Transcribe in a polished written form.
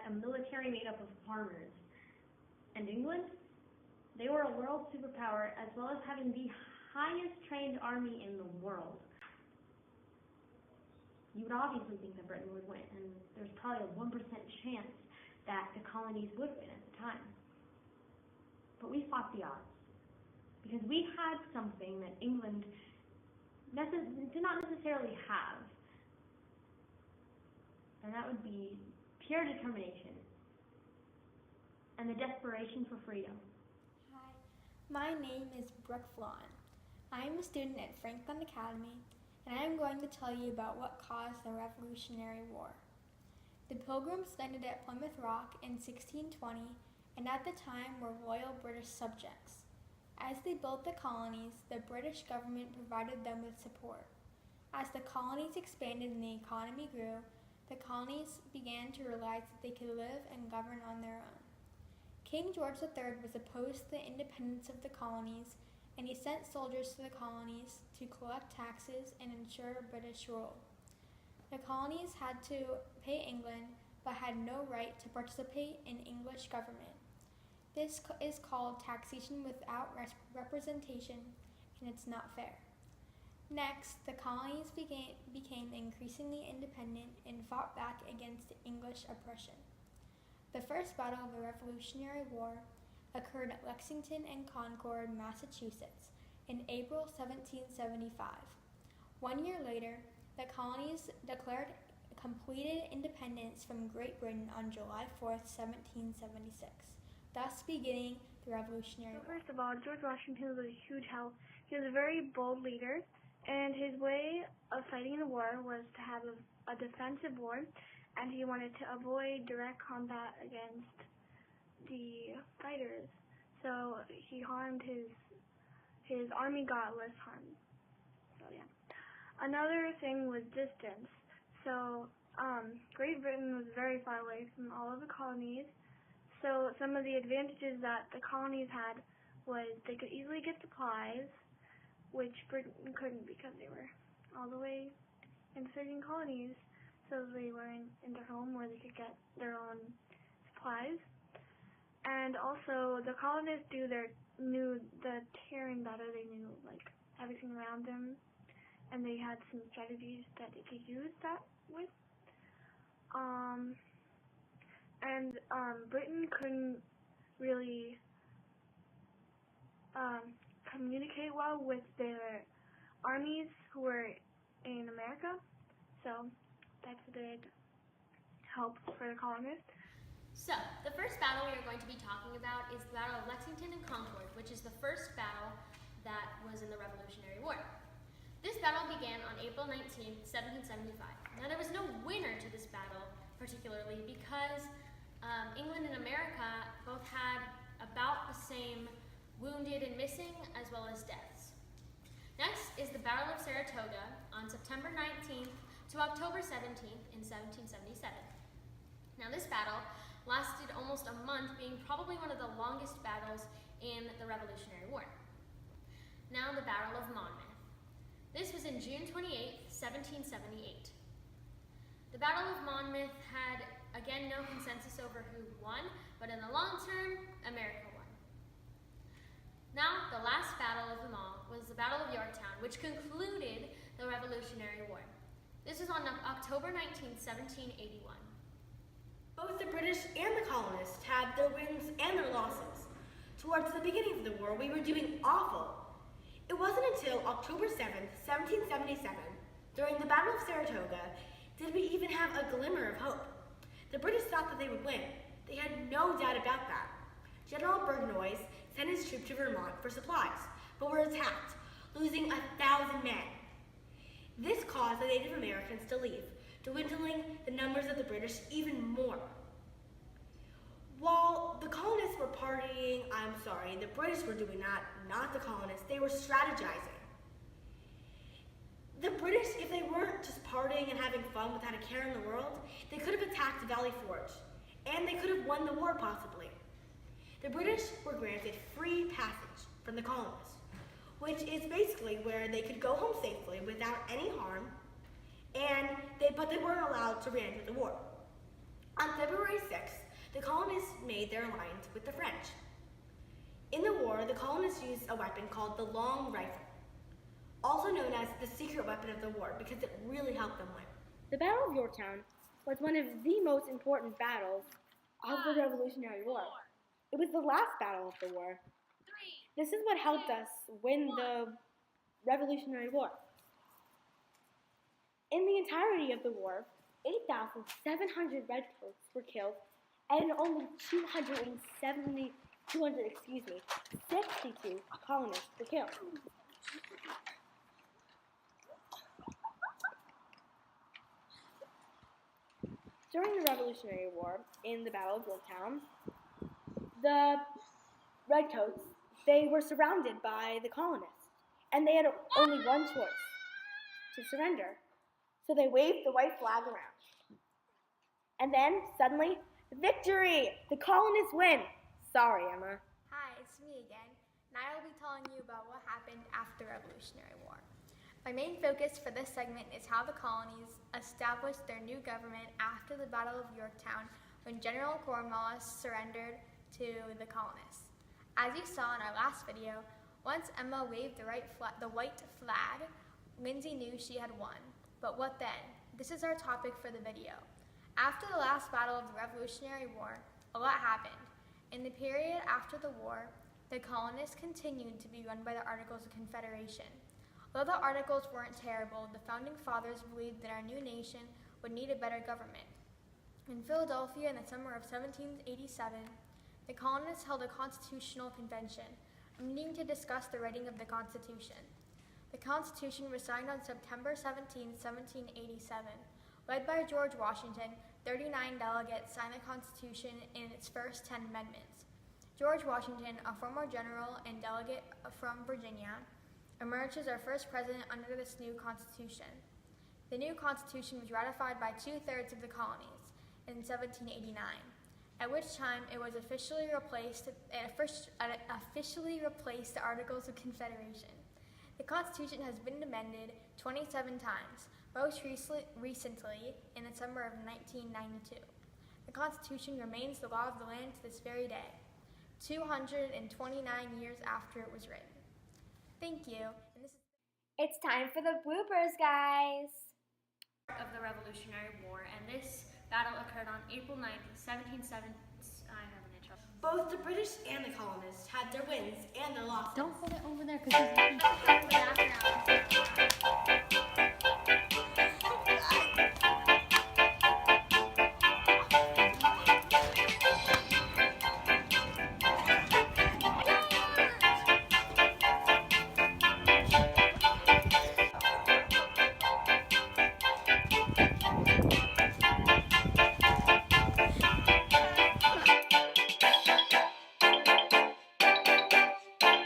a military made up of farmers. And England, they were a world superpower as well as having the highest trained army in the world. You would obviously think that Britain would win, and there's probably a 1% chance that the colonies would win at the time. But we fought the odds, because we had something that England did not necessarily have, and that would be pure determination and the desperation for freedom. Hi, my name is Brooke Flawn. I am a student at Franklin Academy, and I am going to tell you about what caused the Revolutionary War. The Pilgrims landed at Plymouth Rock in 1620 and at the time were loyal British subjects. As they built the colonies, the British government provided them with support. As the colonies expanded and the economy grew, the colonies began to realize that they could live and govern on their own. King George III was opposed to the independence of the colonies, and he sent soldiers to the colonies to collect taxes and ensure British rule. The colonies had to pay England, but had no right to participate in English government. This is called taxation without representation, and it's not fair. Next, the colonies became increasingly independent and fought back against English oppression. The first battle of the Revolutionary War occurred at Lexington and Concord, Massachusetts, in April 1775. 1 year later, the colonies declared completed independence from Great Britain on July 4th, 1776, thus beginning the Revolutionary War. First of all, George Washington was a huge help. He was a very bold leader, and his way of fighting the war was to have a defensive war, and he wanted to avoid direct combat against the fighters. So he harmed his army got less harmed. So yeah. Another thing was distance. So Great Britain was very far away from all of the colonies. So some of the advantages that the colonies had was they could easily get supplies, which Britain couldn't because they were all the way in certain colonies. So they were in their home where they could get their own supplies. And also, the colonists knew the terrain better. They knew like everything around them, and they had some strategies that they could use that with. Britain couldn't really communicate well with their armies who were in America, so that's a big help for the colonists. So, the first battle we are going to be talking about is the Battle of Lexington and Concord, which is the first battle that was in the Revolutionary War. This battle began on April 19, 1775. Now, there was no winner to this battle, particularly because England and America both had about the same wounded and missing as well as deaths. Next is the Battle of Saratoga on September 19th to October 17th in 1777. Now, this battle lasted almost a month, being probably one of the longest battles in the Revolutionary War. Now, the Battle of Monmouth. This was in June 28, 1778. The Battle of Monmouth had, again, no consensus over who won, but in the long term, America won. Now, the last battle of them all was the Battle of Yorktown, which concluded the Revolutionary War. This was on October 19, 1781. Both the British and the colonists had their wins and their losses. Towards the beginning of the war, we were doing awful. It wasn't until October 7th, 1777, during the Battle of Saratoga, did we even have a glimmer of hope. The British thought that they would win. They had no doubt about that. General Burgoyne sent his troops to Vermont for supplies, but were attacked, losing 1,000 men. This caused the Native Americans to leave, dwindling the numbers of the British even more. While the colonists were partying, the British were doing that, not the colonists. They were strategizing. The British, if they weren't just partying and having fun without a care in the world, they could have attacked Valley Forge, and they could have won the war possibly. The British were granted free passage from the colonists, which is basically where they could go home safely without any harm, but they weren't allowed to re-enter the war. On February 6th, the colonists made their alliance with the French. In the war, the colonists used a weapon called the long rifle, also known as the secret weapon of the war because it really helped them win. The Battle of Yorktown was one of the most important battles of the Revolutionary War. It was the last battle of the war. This is what helped us win the Revolutionary War. In the entirety of the war, 8,700 redcoats were killed and only 62 colonists were killed. During the Revolutionary War, in the Battle of Yorktown, the redcoats, they were surrounded by the colonists, and they had only one choice, to surrender. So they waved the white flag around. And then, suddenly, victory! The colonists win! Sorry, Emma. Hi, it's me again, and I will be telling you about what happened after the Revolutionary War. My main focus for this segment is how the colonies established their new government after the Battle of Yorktown, when General Cornwallis surrendered to the colonists. As you saw in our last video, once Emma waved the white flag, Lindsay knew she had won. But what then? This is our topic for the video. After the last battle of the Revolutionary War, a lot happened. In the period after the war, the colonists continued to be run by the Articles of Confederation. Although the Articles weren't terrible, the Founding Fathers believed that our new nation would need a better government. In Philadelphia in the summer of 1787, the colonists held a constitutional convention, a meeting to discuss the writing of the Constitution. The Constitution was signed on September 17, 1787. Led by George Washington, 39 delegates signed the Constitution in its first 10 amendments. George Washington, a former general and delegate from Virginia, emerged as our first president under this new Constitution. The new Constitution was ratified by 2/3 of the colonies in 1789, at which time it was officially replaced the Articles of Confederation. The Constitution has been amended 27 times, most recently in the summer of 1992. The Constitution remains the law of the land to this very day, 229 years after it was written. Thank you. And this is It's time for the bloopers, guys. of the Revolutionary War, and this battle occurred on April 9th, 1770. I have an intro. Both the British and the colonists had their wins and their losses. Don't put it over there because After